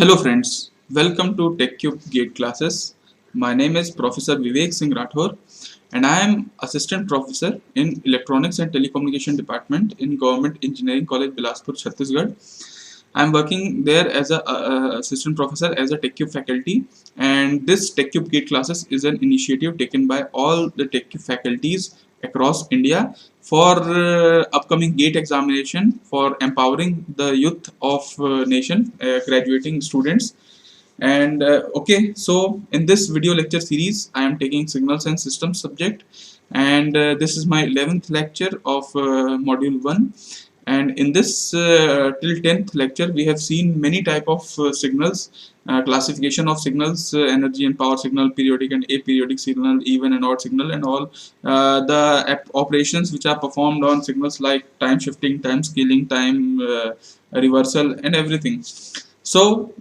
Hello friends, welcome to TechCube Gate classes. My name is Professor Vivek Singh Rathore and I am Assistant Professor in Electronics and Telecommunication Department in Government Engineering College Bilaspur, Chhattisgarh. I am working there as a assistant professor as a TechCube faculty, and this TechCube Gate classes is an initiative taken by all the TechCube faculties across India for upcoming GATE examination for empowering the youth of nation, graduating students. And okay, so in this video lecture series, I am taking signals and systems subject, and this is my 11th lecture of module 1. And in this till 10th lecture we have seen many type of signals, classification of signals, energy and power signal, periodic and aperiodic signal, even and odd signal, and all the operations which are performed on signals like time shifting, time scaling, time reversal, and everything. So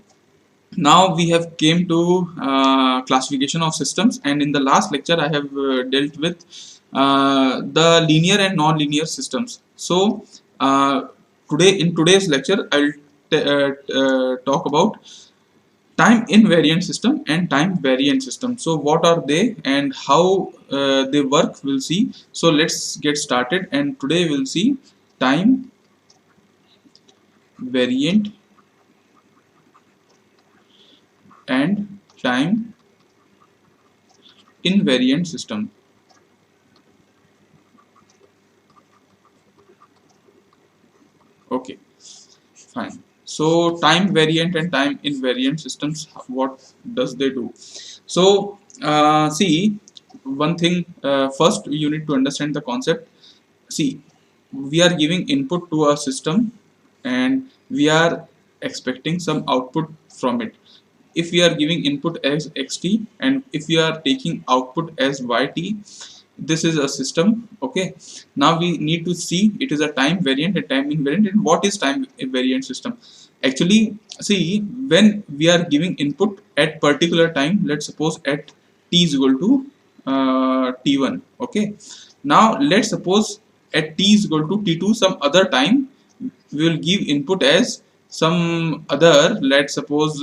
now we have came to classification of systems, and in the last lecture I have dealt with the linear and non-linear systems. So today, in today's lecture, I will talk about time invariant system and time variant system. So what are they and how they work, we'll see. So let's get started, and today we'll see time variant and time invariant system. Okay, fine. So time variant and time invariant systems, what does they do? So see, one thing, first you need to understand the concept. See, we are giving input to a system and we are expecting some output from it. If we are giving input as xt and if we are taking output as yt, this is a system. Okay, now we need to see it is a time variant and time invariant. And what is time invariant system? Actually, see, when we are giving input at particular time, let's suppose at t is equal to t1. Okay, now let's suppose at t is equal to t2 some other time, we will give input as some other, let's suppose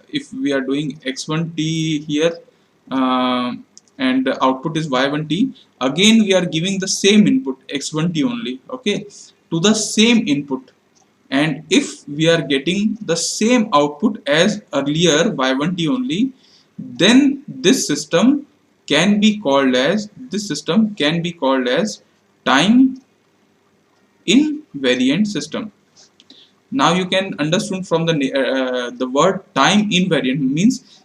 if we are doing x1t here, and the output is y1t, again we are giving the same input x1t only, okay, to the same input. And if we are getting the same output as earlier y1t only, then this system can be called as time invariant system. Now you can understand from the word time invariant means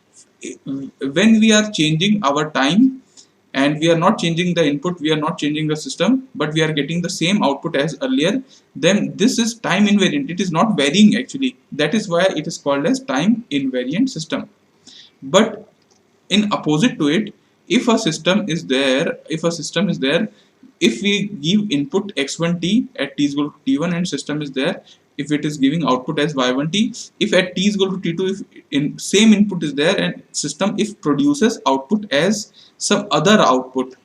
when we are changing our time and we are not changing the input, we are not changing the system, but we are getting the same output as earlier, then this is time invariant. It is not varying actually. That is why it is called as time invariant system. But in opposite to it, if a system is there, if we give input x1t at t is equal to t1 and system is there, if it is giving output as y1t, if at t is equal to t2, if in same input is there and system if produces output as some other output,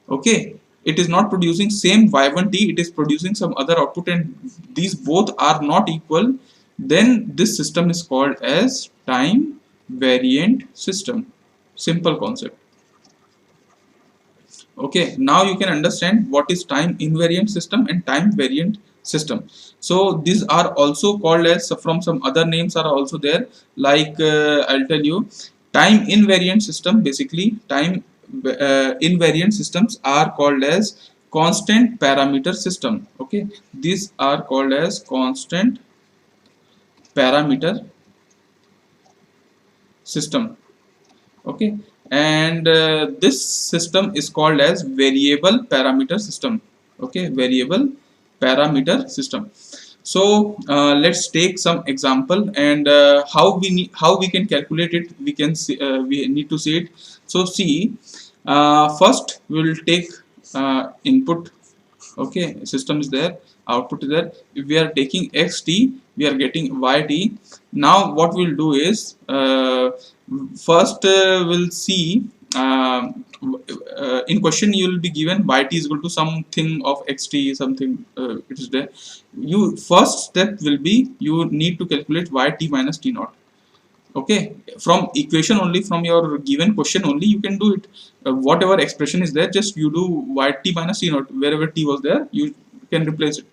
okay, it is not producing same y1t, it is producing some other output, and these both are not equal, then this system is called as time variant system. Simple concept. Okay, now you can understand what is time invariant system and time variant system. So these are also called as, from some other names are also there, like I'll tell you, time invariant system, basically time invariant systems are called as constant parameter system. Okay, these are called as constant parameter system. Okay, and this system is called as variable parameter system. Okay, variable parameter system. So let's take some example, and how we can calculate it, we can see, we need to see it. So see, first we will take input. Okay, system is there, output is there. If we are taking xt, we are getting yt. Now what we'll do is, first we'll see in question you will be given yt is equal to something of xt something, it is there. You first step will be you need to calculate yt minus t naught. Okay, from equation only, from your given question only you can do it. Whatever expression is there, just you do yt minus t naught, wherever t was there you can replace it.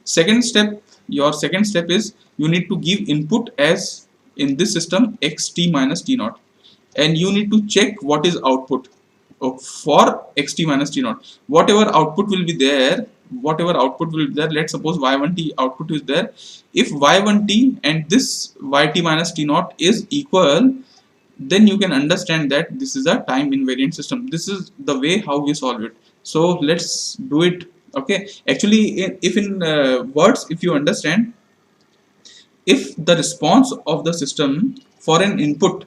Second step, your second step is you need to give input as in this system xt minus t naught, and you need to check what is output for xt minus t naught. Whatever output will be there, whatever output will be there, let's suppose y1t output is there. If y1t and this yt minus t naught is equal, then you can understand that this is a time invariant system. This is the way how we solve it. So let's do it. Okay, actually if in words, if you understand, if the response of the system for an input,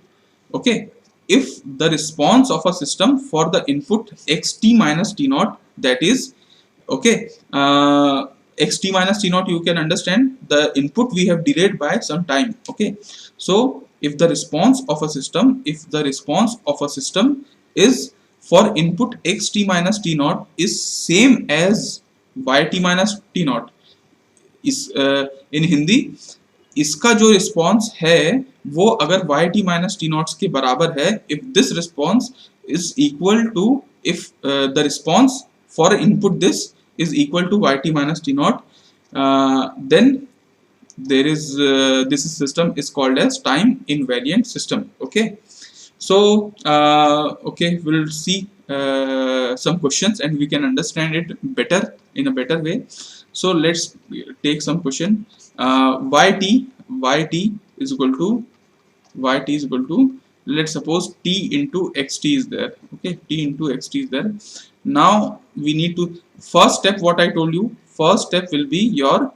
okay, if the response of a system for the input xt minus t naught, that is, okay, xt minus t naught, you can understand the input we have delayed by some time. Okay, so if the response of a system, if the response of a system is for input xt minus t naught is same as yt minus t naught, इस इन हिंदी इसका जो response है वो अगर yt minus T knots के बराबर है, if this response is equal to, if the response for input this is equal to yt minus t naught, then there is this system is called as time invariant system. Okay, so okay, we'll see some questions and we can understand it better in a better way. So let's take some question. Yt is equal to, yt is equal to, let's suppose t into xt is there. Okay, t into xt is there. Now we need to, first step what I told you, first step will be your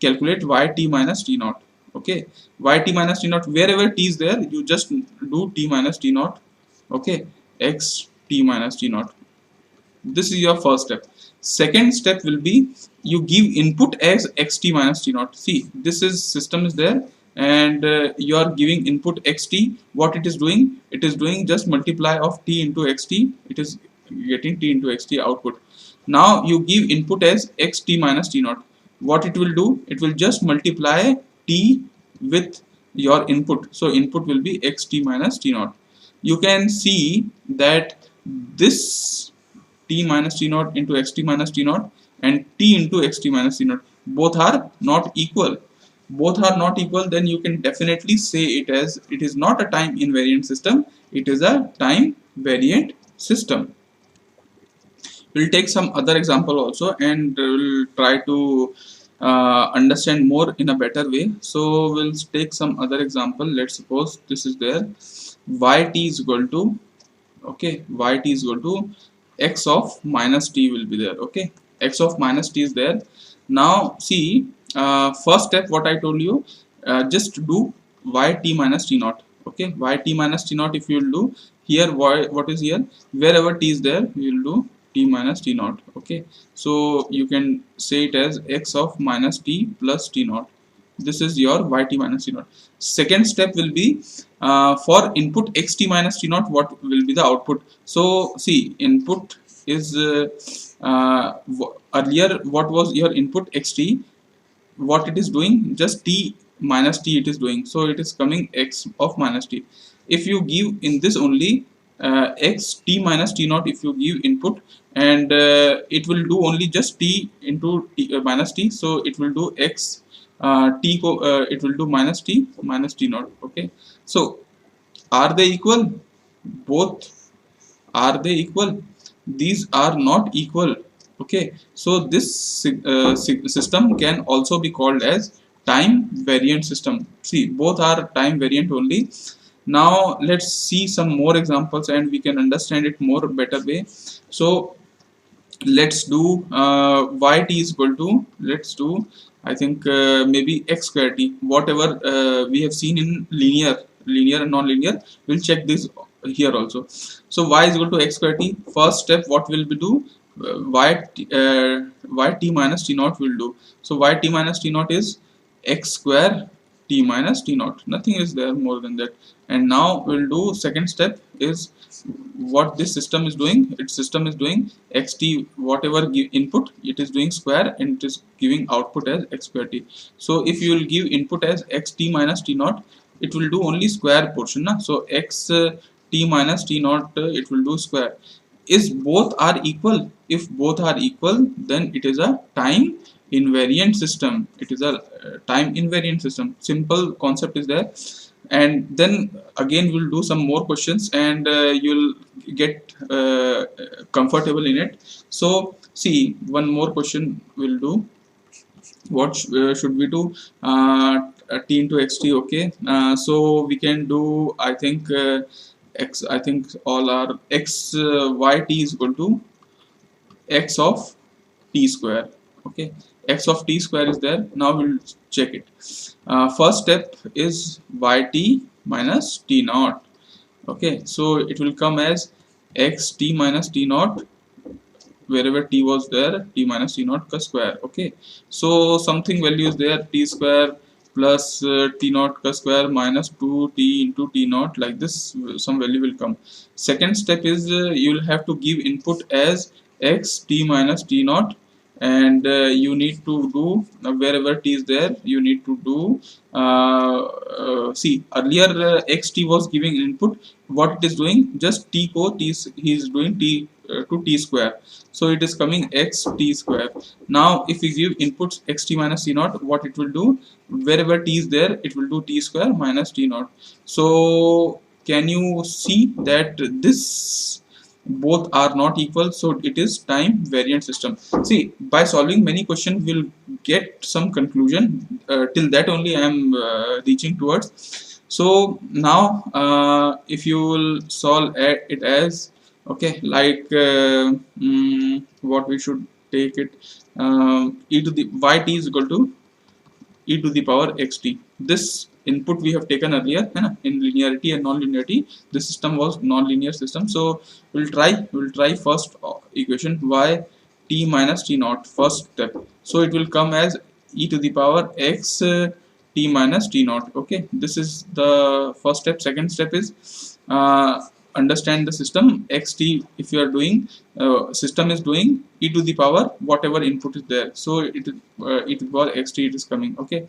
calculate yt minus t naught. Okay, yt minus t naught, wherever t is there you just do t minus t naught. Okay, x t minus t naught, this is your first step. Second step will be you give input as xt minus t naught. See, this is system is there and you are giving input xt. What it is doing, it is doing just multiply of t into xt, it is getting t into xt output. Now you give input as xt minus t naught. What it will do, it will just multiply t with your input, so input will be xt minus t naught. You can see that this t minus t naught into xt minus t naught and t into xt minus t naught, both are not equal. Both are not equal, then you can definitely say it as it is not a time invariant system, it is a time variant system. We'll take some other example also and we'll try to understand more in a better way. So we'll take some other example. Let's suppose this is there, yt is equal to, okay, yt is equal to x of minus t will be there. Okay, x of minus t is there. Now see, first step what I told you, just do yt minus t naught. Okay, yt minus t naught, if you will do here, what is here, wherever t is there you will do t minus t naught. Okay, so you can say it as x of minus t plus t naught. This is your yt minus t naught. Second step will be for input xt minus t naught, what will be the output. So see, input is earlier what was your input xt, what it is doing, just t minus t it is doing, so it is coming x of minus t. If you give in this only x t minus t naught, if you give input, and it will do only just t into t, minus t, so it will do x it will do minus t naught. Okay, so are they equal? Both are they equal? These are not equal. Okay, so this system can also be called as time variant system. See, both are time variant only. Now let's see some more examples and we can understand it more better way. So let's do yt is equal to, let's do, I think maybe x square t, whatever we have seen in linear and non-linear, we'll check this here also. So y is equal to x square t. First step what will we do, yt minus t naught will do. So yt minus t naught is x square t t minus t naught. Nothing is there more than that. And now we'll do second step is what this system is doing. Its system is doing xt, whatever input it is doing square, and it is giving output as x square t. So if you will give input as xt minus t naught, it will do only square portion, na? So x t minus t naught, it will do square. Is both are equal? If both are equal, then it is a time invariant system. It is a time invariant system. Simple concept is there. And then again we'll do some more questions, and you'll get comfortable in it. So see, one more question we'll do. What should we do? T into xt. Okay, so we can do, I think, x, I think all are x, yt is equal to x of t square. Okay, x of t square is there. Now we'll check it. First step is yt minus t naught. Okay, so it will come as x t minus t naught, wherever t was there, t minus t naught ka square. Okay, so something value is there, t square plus t naught ka square minus 2t into t naught, like this some value will come. Second step is you will have to give input as x t minus t naught, and you need to do wherever t is there, you need to do see, earlier xt was giving input. What it is doing, just t ko t, he is doing t to t square, so it is coming x t square. Now if we give inputs xt minus t naught, what it will do, wherever t is there, it will do t square minus t naught. So can you see that this both are not equal? So it is time variant system. See, by solving many questions we'll get some conclusion. Till that only I am reaching towards. So now if you will solve it as, okay, like what we should take it, e to the yt is equal to e to the power xt. This input we have taken earlier, है in linearity and non-linearity. This system was non-linear system. So we'll try first equation, y t minus t naught, first step. So it will come as e to the power x t minus t naught. Okay, this is the first step. Second step is understand the system xt. If you are doing system is doing e to the power whatever input is there, so it e to the power xt it is coming. Okay,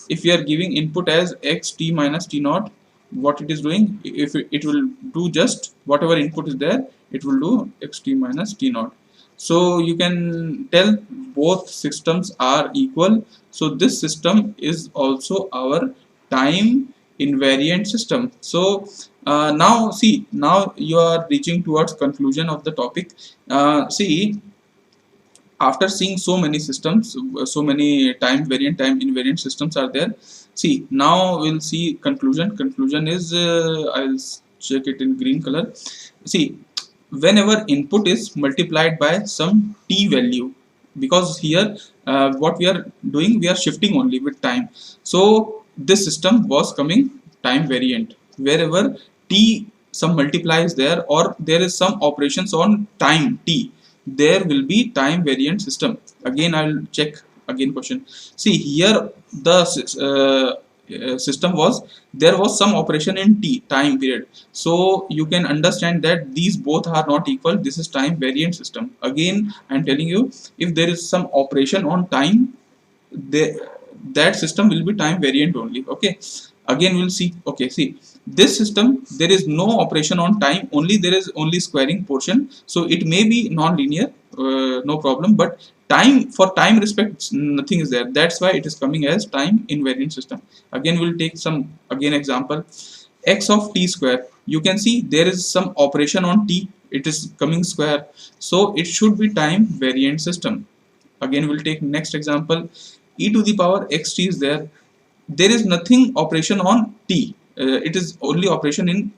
if you are giving input as x t minus t naught, what it is doing, if it will do just whatever input is there, it will do x t minus t naught. So you can tell both systems are equal. So this system is also our time invariant system. So now see, now you are reaching towards conclusion of the topic. See, after seeing so many systems, so many time variant, time invariant systems are there. See, now we'll see conclusion. Conclusion is I'll check it in green color. See, whenever input is multiplied by some t value, because here what we are doing, we are shifting only with time. So this system was coming time variant. Wherever t some multiplies there, or there is some operations on time t, there will be time variant system. Again I will check again question. See, here the system was, there was some operation in t time period, so you can understand that these both are not equal. This is time variant system. Again I am telling you, if there is some operation on time, that system will be time variant only. Okay, again we'll see. Okay, see, this system, there is no operation on time, only there is only squaring portion, so it may be non-linear, no problem, but time, for time respect, nothing is there. That's why it is coming as time invariant system. Again we'll take some again example. X of t square, you can see there is some operation on t, it is coming square, so it should be time variant system. Again we'll take next example. E to the power xt is there, there is nothing operation on t, it is only operation in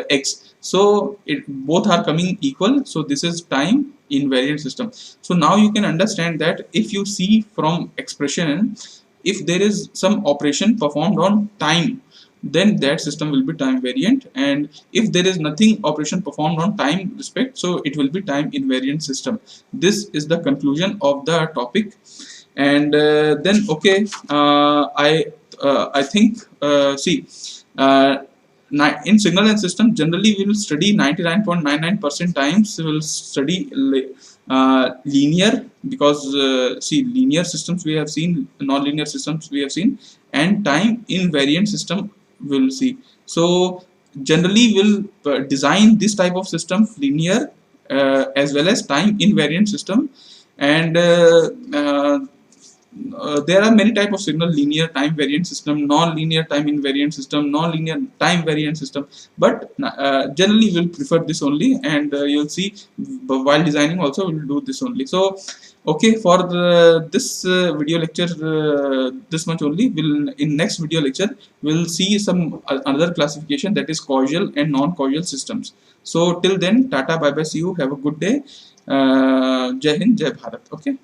x, so both are coming equal, so this is time invariant system. So now you can understand that if you see from expression, if there is some operation performed on time, then that system will be time variant, and if there is nothing operation performed on time respect, so it will be time invariant system. This is the conclusion of the topic. And then okay, I I think in signal and system generally we will study 99.99% times we will study linear, because see, linear systems we have seen, non-linear systems we have seen, and time invariant system we'll see. So generally we'll design this type of system, linear as well as time invariant system. And there are many type of signal: linear time variant system, non-linear time invariant system, non-linear time variant system. But generally we'll prefer this only, and you'll see while designing also we'll do this only. So okay, for this video lecture, this much only. We'll in next video lecture we'll see some another classification, that is causal and non-causal systems. So till then, tata, bye bye, see you, have a good day. Jai Hind, Jai Bharat. Okay.